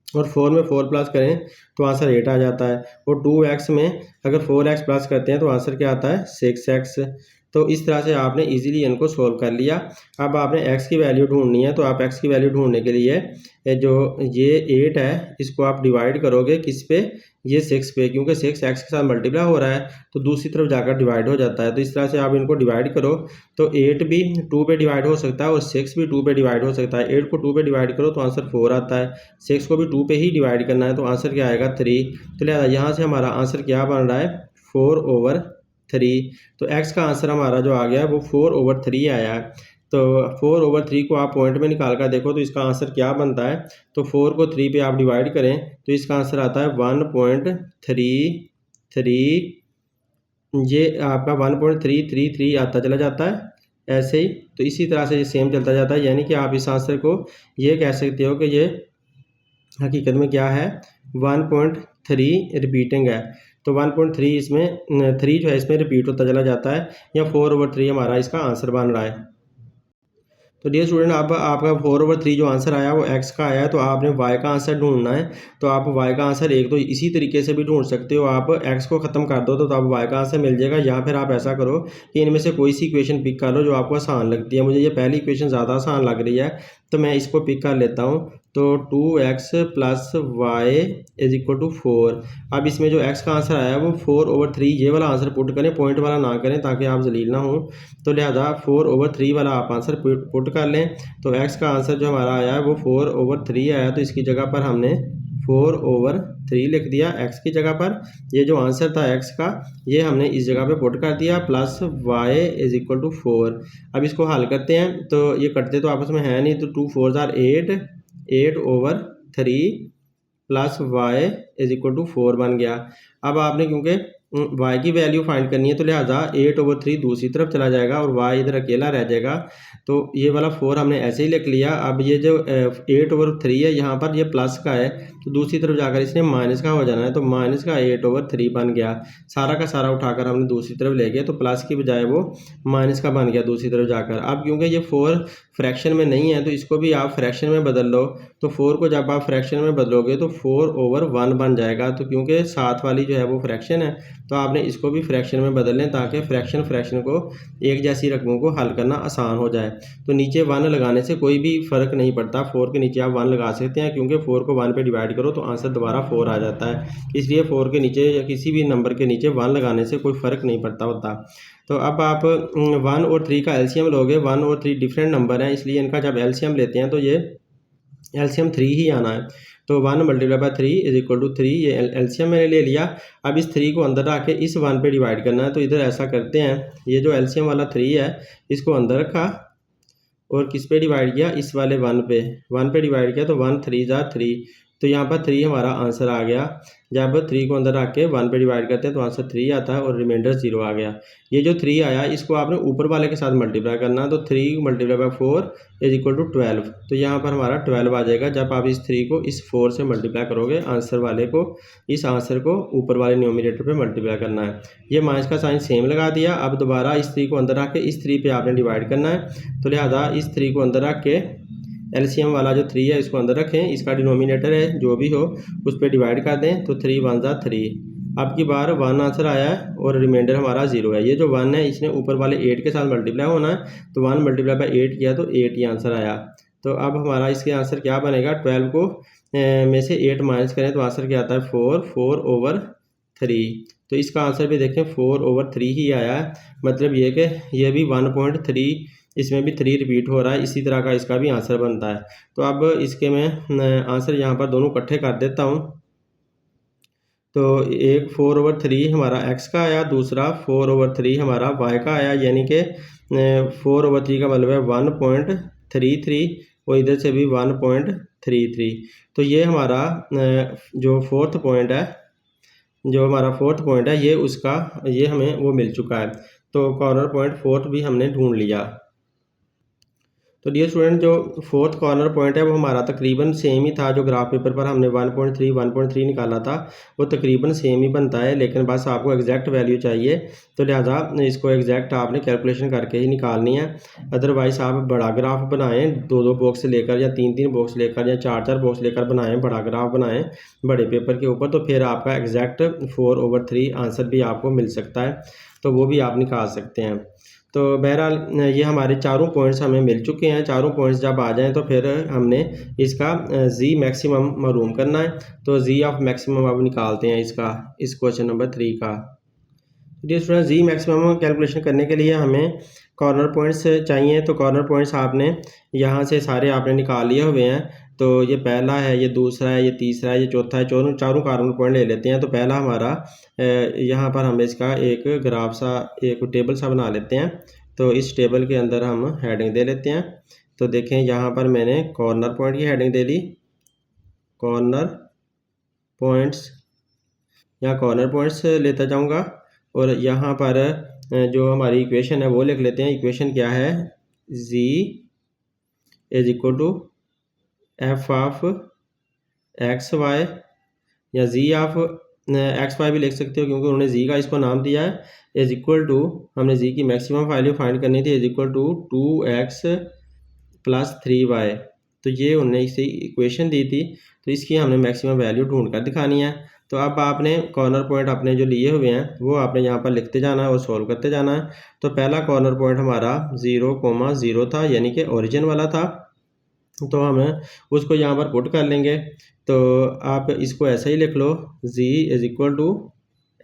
और 4 में 4 प्लस करें तो आंसर 8 आ जाता है, और 2x में अगर 4x प्लस करते हैं तो आंसर क्या आता है 6x। तो इस तरह से आपने इजीली इनको सोल्व कर लिया। अब आपने x की वैल्यू ढूंढनी है, तो आप x की वैल्यू ढूंढने के लिए जो ये 8 है इसको आप डिवाइड करोगे किस पे, ये 6 पे, क्योंकि 6 x के साथ मल्टीप्लाई हो रहा है तो दूसरी तरफ जाकर डिवाइड हो जाता है। तो इस तरह से आप इनको डिवाइड करो, तो 8 भी 2 पे डिवाइड हो सकता है और 6 भी 2 पे डिवाइड हो सकता है। 8 को 2 पे डिवाइड करो तो आंसर 4 आता है, 6 को भी 2 पे ही डिवाइड करना है तो आंसर क्या आएगा 3। तो लिहाजा यहाँ से हमारा आंसर क्या बन रहा है 4/3। तो x का आंसर हमारा जो आ गया है वो 4/3 आया है। तो 4/3 को आप पॉइंट में निकाल कर देखो तो इसका आंसर क्या बनता है। तो 4 को 3 पे आप डिवाइड करें तो इसका आंसर आता है 1.33, ये आपका 1.333 आता चला जाता है ऐसे ही। तो इसी तरह से ये सेम चलता जाता है, यानी कि आप इस आंसर को ये कह सकते हो कि ये हकीकत में क्या है 1.3 रिपीटिंग है। तो 1.3 इसमें 3 जो है इसमें रिपीट होता चला जाता है, या 4/3 हमारा इसका आंसर बन रहा है। तो डियर स्टूडेंट, अब आपका 4/3 जो आंसर आया वो x का आया है, तो आपने y का आंसर ढूंढना है। तो आप y का आंसर एक तो इसी तरीके से भी ढूंढ सकते हो, आप x को ख़त्म कर दो तो आप y का आंसर मिल जाएगा, या फिर आप ऐसा करो कि इनमें से कोई सी इक्वेशन पिक कर लो जो आपको आसान लगती है। मुझे ये पहली इक्वेशन ज़्यादा आसान लग रही है तो मैं इसको पिक कर लेता हूँ। तो 2x + y = 4। अब इसमें जो x का आंसर आया है वो 4/3, ये वाला आंसर पुट करें, पॉइंट वाला ना करें ताकि आप जलील ना हो। तो लिहाजा 4/3 वाला आप आंसर पुट कर लें। तो x का आंसर जो हमारा आया है वो 4/3 आया, तो इसकी जगह पर हमने 4/3 लिख दिया x की जगह पर। ये जो आंसर था x का ये हमने इस जगह पे पुट कर दिया, प्लस y = 4। अब इसको हल करते हैं, तो ये कटते तो आपस में है नहीं, तो 2 4 = 8/3 प्लस y = 4 बन गया। अब आपने क्योंकि y की वैल्यू फाइंड करनी है, तो लिहाजा 8/3 दूसरी तरफ चला जाएगा और y इधर अकेला रह जाएगा। तो ये वाला 4 हमने ऐसे ही लिख लिया। अब ये जो 8/3 है, यहाँ पर ये प्लस का है, तो दूसरी तरफ जाकर इसने माइनस का हो जाना है, तो माइनस का 8/3 बन गया। सारा का सारा उठाकर हमने दूसरी तरफ ले गए, तो प्लस की बजाय वो माइनस का बन गया दूसरी तरफ जाकर। अब क्योंकि ये 4 फ्रैक्शन में नहीं है, तो इसको भी आप फ्रैक्शन में बदल लो। तो 4 को जब आप फ्रैक्शन में बदलोगे तो 4/1 बन जाएगा। तो क्योंकि साथ वाली जो है वो फ्रैक्शन है, तो आपने इसको भी फ्रैक्शन में बदल लें, ताकि फ्रैक्शन को एक जैसी रकमों को हल करना आसान हो जाए। तो नीचे 1 लगाने से कोई भी फ़र्क नहीं पड़ता, 4 के नीचे आप 1 लगा सकते हैं, क्योंकि 4 को 1 पे डिवाइड करो तो आंसर दोबारा 4 आ जाता है। इसलिए 4 के नीचे या किसी भी नंबर के नीचे 1 लगाने से कोई फ़र्क नहीं पड़ता होता। तो अब आप 1 और 3 का एलसीएम लोगे। 1 और 3 डिफरेंट नंबर हैं, इसलिए इनका जब एलसीएम लेते हैं तो ये एलसीएम 3 ही आना है। तो 1 × 3 = 3, ये एलसीएम मैंने ले लिया। अब इस 3 को अंदर रख के इस 1 पे डिवाइड करना है। तो इधर ऐसा करते हैं, ये जो एलसीएम वाला 3 है, इसको अंदर रखा और किस पे डिवाइड किया, इस वाले 1 पे डिवाइड किया, तो 1 3 × 3, तो यहाँ पर 3 हमारा आंसर आ गया। जब 3 को अंदर रख के 1 पे डिवाइड करते हैं तो आंसर 3 आता है और रिमाइंडर 0 आ गया। ये जो 3 आया, इसको आपने ऊपर वाले के साथ मल्टीप्लाई करना, तो 3 × 4 = 12। तो यहाँ पर हमारा 12 आ जाएगा। जब आप इस 3 को इस 4 से मल्टीप्लाई करोगे, आंसर वाले को, इस आंसर को ऊपर वाले न्यूमरेटर पे मल्टीप्लाई करना है। ये माइनस का साइन सेम लगा दिया। अब दोबारा इस 3 को अंदर रख के इस 3 पे आपने डिवाइड करना है। तो लिहाजा इस 3 को अंदर रख के एलसीएम वाला जो 3 है इसको अंदर रखें, इसका डिनोमिनेटर है जो भी हो उस पर डिवाइड कर दें, तो 3 × 1 = 3। अब की बार 1 आंसर आया है और रिमाइंडर हमारा 0 है। ये जो 1 है, इसने ऊपर वाले 8 के साथ मल्टीप्लाई होना है, तो 1 × 8 किया तो 8 ही आंसर आया। तो अब हमारा इसके आंसर क्या बनेगा, 12 को में से 8 माइनस करें तो आंसर क्या आता है, 4/3। तो इसका आंसर भी देखें 4/3 ही आया है। मतलब ये कि ये भी 1.3, इसमें भी 3 रिपीट हो रहा है। इसी तरह का इसका भी आंसर बनता है। तो अब इसके मैं आंसर यहाँ पर दोनों इकट्ठे कर देता हूँ। तो एक 4/3 हमारा x का आया, दूसरा 4/3 हमारा y का आया, यानी कि 4/3 का मतलब है 1.33 और इधर से भी 1.33। तो ये हमारा जो फोर्थ पॉइंट है, ये हमें वो मिल चुका है। तो कॉर्नर पॉइंट फोर्थ भी हमने ढूंढ लिया। तो डियर स्टूडेंट, जो फोर्थ कॉर्नर पॉइंट है वो हमारा तकरीबन सेम ही था। जो ग्राफ पेपर पर हमने 1.3 निकाला था, वो तकरीबन सेम ही बनता है, लेकिन बस आपको एग्जैक्ट वैल्यू चाहिए। तो लिहाजा इसको एग्जैक्ट आपने कैलकुलेशन करके ही निकालनी है। अदरवाइज़ आप बड़ा ग्राफ बनाएं, 2-2 बॉक्स लेकर या 3-3 बॉक्स लेकर या 4-4 बॉक्स लेकर बनाएं, बड़ा ग्राफ बनाएं बड़े पेपर के ऊपर, तो फिर आपका एग्जैक्ट 4/3 आंसर भी आपको मिल सकता है। तो वो भी आप निकाल सकते हैं। तो बहरहाल ये हमारे चारों पॉइंट्स हमें मिल चुके हैं। चारों पॉइंट्स जब आ जाएं तो फिर हमने इसका जी मैक्सिमम मालूम करना है। तो जी ऑफ मैक्सिमम अब निकालते हैं इसका, इस क्वेश्चन नंबर 3 का। डियर स्टूडेंट, जी मैक्सिमम कैलकुलेशन करने के लिए हमें कॉर्नर पॉइंट्स चाहिए। तो कॉर्नर पॉइंट्स आपने यहाँ से सारे आपने निकाल लिए हुए हैं। तो ये पहला है, ये दूसरा है, ये तीसरा है, ये चौथा है। चारों कॉर्नर पॉइंट ले लेते हैं। तो पहला हमारा यहाँ पर हम इसका एक ग्राफ सा, एक टेबल सा बना लेते हैं। तो इस टेबल के अंदर हम हेडिंग दे लेते हैं। तो देखें, यहाँ पर मैंने कॉर्नर पॉइंट की हेडिंग दे ली, कॉर्नर पॉइंट्स, यहाँ कॉर्नर पॉइंट्स लेता जाऊँगा। और यहाँ पर जो हमारी इक्वेशन है वो लिख लेते हैं। इक्वेशन क्या है, z = f of x y, या z ऑफ एक्स वाई भी लिख सकते हो, क्योंकि उन्होंने z का इसको नाम दिया है। = हमने z की मैक्सिमम वैल्यू फाइंड करनी थी, = 2x + 3y। तो ये उन्होंने इसे इक्वेशन दी थी, तो इसकी हमने मैक्सिमम वैल्यू ढूंढ कर दिखानी है। तो अब आपने कॉर्नर पॉइंट अपने जो लिए हुए हैं वो आपने यहाँ पर लिखते जाना है और सॉल्व करते जाना है। तो पहला कॉर्नर पॉइंट हमारा 0,0 था, यानी कि ओरिजिन वाला था। तो हम उसको यहाँ पर पुट कर लेंगे। तो आप इसको ऐसे ही लिख लो, z =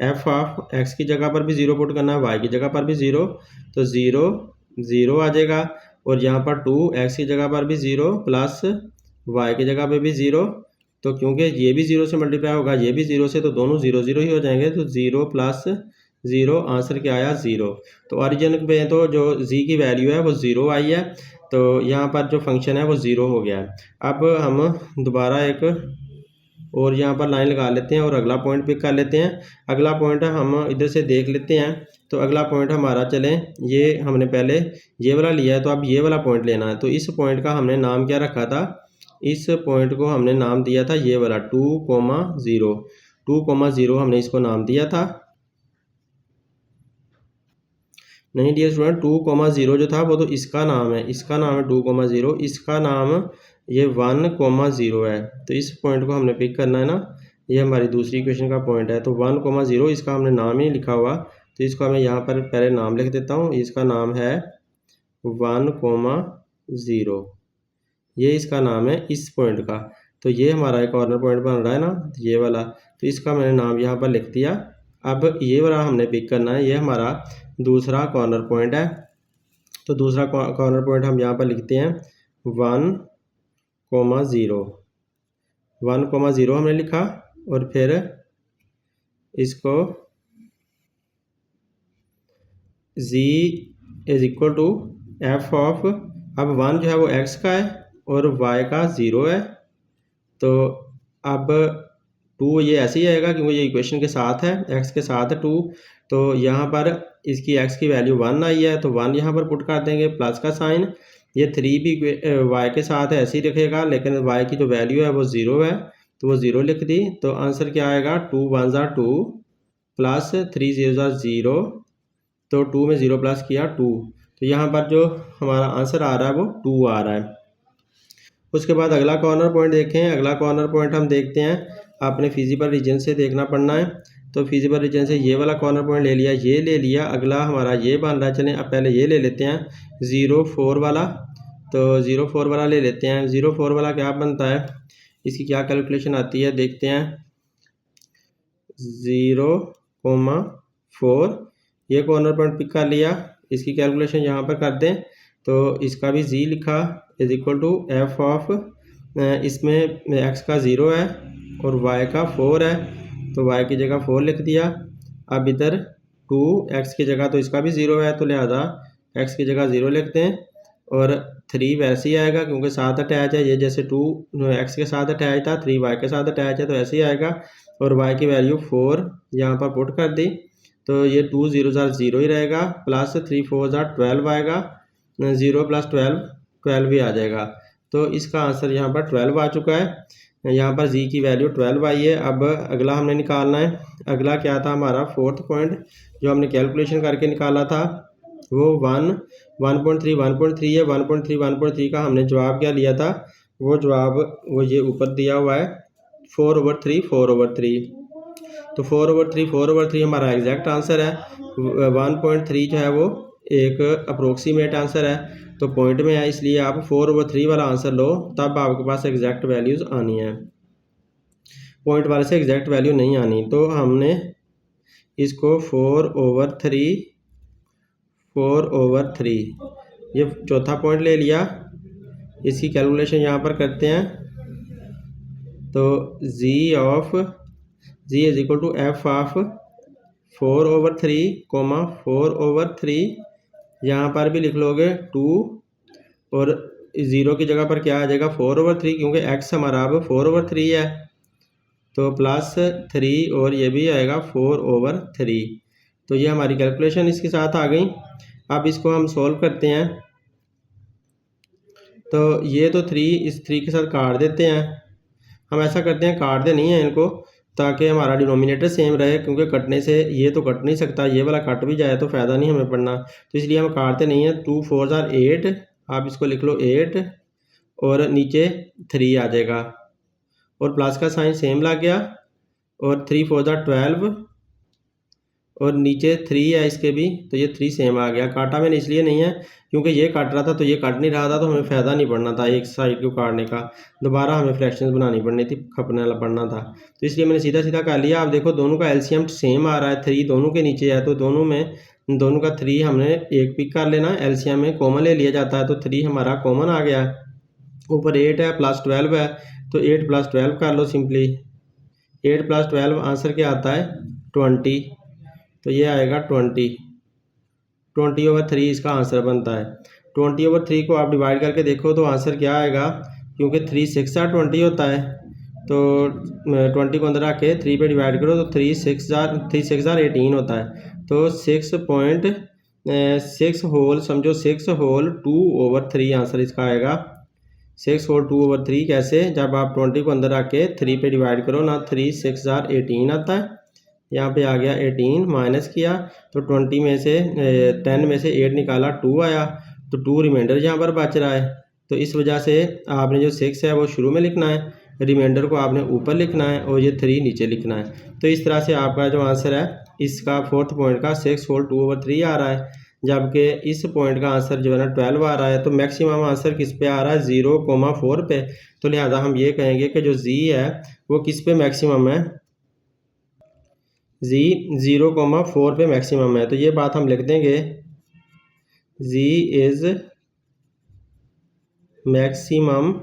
f ऑफ x की जगह पर भी 0 पुट करना है, y की जगह पर भी 0, तो 0 0 आ जाएगा। और यहाँ पर 2x की जगह पर भी 0 प्लस y की जगह पर भी 0। तो क्योंकि ये भी 0 से मल्टीप्लाई होगा, ये भी 0 से, तो दोनों 0 0 ही हो जाएंगे। तो 0 + 0, आंसर क्या आया, 0। तो ओरिजिन पे तो जो z की वैल्यू है वो 0 आई है। तो यहाँ पर जो फंक्शन है वो 0 हो गया है। अब हम दोबारा एक और यहाँ पर लाइन लगा लेते हैं और अगला पॉइंट पिक कर लेते हैं। अगला पॉइंट हम इधर से देख लेते हैं। तो अगला पॉइंट हमारा चलें, ये हमने पहले ये वाला लिया है तो अब ये वाला पॉइंट लेना है। तो इस पॉइंट का हमने नाम क्या रखा था, इस पॉइंट को हमने नाम दिया था ये वाला 2,0, 2,0 हमने इसको नाम दिया था। नहीं डियर स्टूडेंट, 2,0 जो था वो तो इसका नाम है, इसका नाम है 2,0, इसका नाम ये 1,0 है। तो इस पॉइंट को हमने पिक करना है ना, ये हमारी दूसरी इक्वेशन का पॉइंट है। तो 1,0 इसका हमने नाम ही लिखा हुआ, तो इसको मैं यहाँ पर पहले नाम लिख देता हूँ। इसका नाम है 1,0, ये इसका नाम है इस पॉइंट का। तो ये हमारा एक कॉर्नर पॉइंट बन रहा है ना, ये वाला, तो इसका मैंने नाम यहाँ पर लिख दिया। अब ये वाला हमने पिक करना है, ये हमारा दूसरा कॉर्नर पॉइंट है। तो दूसरा कॉर्नर पॉइंट हम यहाँ पर लिखते हैं 1,0, 1,0 हमने लिखा और फिर इसको z is equal to f of, अब 1 जो है वो x का है और y का 0 है। तो अब 2 ये ऐसे ही आएगा क्योंकि ये इक्वेशन के साथ है, x के साथ है 2। तो यहाँ पर इसकी x की वैल्यू 1 आई है तो 1 यहाँ पर पुट कर देंगे, प्लस का साइन। ये 3 भी y के साथ है ऐसे ही रखेगा, लेकिन y की जो वैल्यू है वो 0 है तो वो 0 लिख दी। तो आंसर क्या आएगा, 2 1 2 प्लस 3 0 0, तो 2 में 0 प्लस किया 2। तो यहाँ पर जो हमारा आंसर आ रहा है वो 2 आ रहा है। उसके बाद अगला कॉर्नर पॉइंट देखें। अगला कॉर्नर पॉइंट हम देखते हैं, आपने फिजिबल रीजन से देखना पड़ना है। तो फिजिबल रीजन से ये वाला कॉर्नर पॉइंट ले लिया, ये ले लिया। अगला हमारा ये बन रहा है, चलें अब पहले ये ले लेते हैं 0,4 वाला। तो 0,4 वाला ले लेते हैं। 0,4 वाला क्या बनता है, इसकी क्या कैलकुलेशन आती है देखते हैं। 0,4 ये कॉर्नर पॉइंट पिक कर लिया, इसकी कैलकुलेशन यहाँ पर कर दें। तो इसका भी z लिखा is equal to f of, इसमें x का 0 है और y का 4 है तो y की जगह 4 लिख दिया। अब इधर 2 x की जगह तो इसका भी 0 है तो लिहाजा x की जगह 0 लिखते हैं और 3 वैसे ही आएगा क्योंकि साथ अटैच है। ये जैसे 2 x के साथ अटैच था, 3 y के साथ अटैच है तो ऐसे ही आएगा। और y की वैल्यू 4 यहाँ पर पुट कर दी, तो ये 2 0 0 ही रहेगा, प्लस 3 4 12 आएगा, 0 प्लस 12 भी आ जाएगा। तो इसका आंसर यहाँ पर 12 आ चुका है। यहाँ पर z की वैल्यू 12 आई है। अब अगला हमने निकालना है। अगला क्या था हमारा फोर्थ पॉइंट जो हमने कैलकुलेशन करके निकाला था वो 1.3 है। 1.3 का हमने जवाब क्या लिया था, वो जवाब वो ये ऊपर दिया हुआ है 4/3। तो 4/3 हमारा एग्जैक्ट आंसर है। 1.3 जो है वो एक अप्रोक्सीमेट आंसर है, तो पॉइंट में है, इसलिए आप 4/3 वाला आंसर लो, तब आपके पास एग्जैक्ट वैल्यूज़ आनी है। पॉइंट वाले से एग्जैक्ट वैल्यू नहीं आनी। तो हमने इसको 4/3 ये चौथा पॉइंट ले लिया। इसकी कैलकुलेशन यहाँ पर करते हैं। तो z is equal to f of 4/3, यहाँ पर भी लिख लोगे 2 और 0 की जगह पर क्या आ जाएगा 4/3 क्योंकि x हमारा अब 4/3 है, तो प्लस 3 और ये भी आएगा 4/3। तो ये हमारी कैलकुलेशन इसके साथ आ गई। अब इसको हम सॉल्व करते हैं। तो ये तो 3 इस 3 के साथ काट देते हैं। हम ऐसा करते हैं, काटते नहीं हैं इनको ताकि हमारा डिनोमिनेटर सेम रहे, क्योंकि कटने से ये तो कट नहीं सकता, ये वाला कट भी जाए तो फ़ायदा नहीं हमें पढ़ना, तो इसलिए हम काटते नहीं हैं। 2 4 8, आप इसको लिख लो 8 और नीचे 3 आ जाएगा और प्लस का साइन सेम लग गया और 3 4 12 और नीचे 3 है इसके भी, तो ये 3 सेम आ गया। काटा मैंने इसलिए नहीं है क्योंकि ये काट रहा था तो ये काट नहीं रहा था, तो हमें फ़ायदा नहीं पड़ना था एक साइड को काटने का, दोबारा हमें फ्रैक्शंस बनानी पड़नी थी, खपने वाला पड़ना था, तो इसलिए मैंने सीधा सीधा कर लिया। आप देखो दोनों का एलसीएम सेम आ रहा है, 3 दोनों के नीचे है, तो दोनों का 3 हमने एक पिक कर लेना, एलसीएम में कॉमन ले लिया जाता है, तो 3 हमारा कॉमन आ गया। ऊपर 8 है प्लस 12 है, तो 8 + 12 कर लो सिंपली। 8 + 12 आंसर क्या आता है 20, तो ये आएगा 20/3 इसका आंसर बनता है। 20/3 को आप डिवाइड करके देखो तो आंसर क्या आएगा, क्योंकि 3 6 20 होता है, तो 20 को अंदर रख के 3 पे डिवाइड करो तो 3 6 जार 18 होता है। तो 6 होल समझो 6 होल 2/3 आंसर इसका आएगा। 6 होल 2/3 कैसे, जब आप 20 को अंदर रख के 3 पे डिवाइड करो ना, 3 6 जार 18 आता है। यहाँ पे आ गया 18, माइनस किया तो 20 में से 10 में से 8 निकाला, 2 आया, तो 2 रिमाइंडर यहाँ पर बच रहा है। तो इस वजह से आपने जो 6 है वो शुरू में लिखना है, रिमाइंडर को आपने ऊपर लिखना है और ये 3 नीचे लिखना है। तो इस तरह से आपका जो आंसर है इसका 4th पॉइंट का 6 होल 2/3 आ रहा है, जबकि इस पॉइंट का आंसर जो है ना 12 आ रहा है। तो मैक्सिमम आंसर किस पे आ रहा है, 0,4 पे। तो लिहाजा हम ये कहेंगे कि जो जी है वो किस पे मैक्सिमम है, जी 0,4 पे मैक्सिमम है। तो ये बात हम लिख देंगे, जी इज़ मैक्सिमम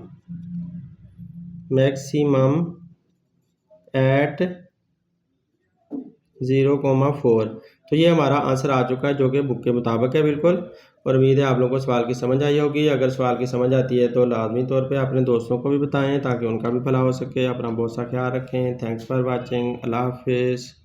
एट 0,4। तो ये हमारा आंसर आ चुका है जो कि बुक के मुताबिक है बिल्कुल। और उम्मीद है आप लोगों को सवाल की समझ आई होगी। अगर सवाल की समझ आती है तो लाजमी तौर पे अपने दोस्तों को भी बताएं ताकि उनका भी भला हो सके। अपना बहुत सा ख्याल रखें। Thanks for watching. अल्लाह हाफिज़।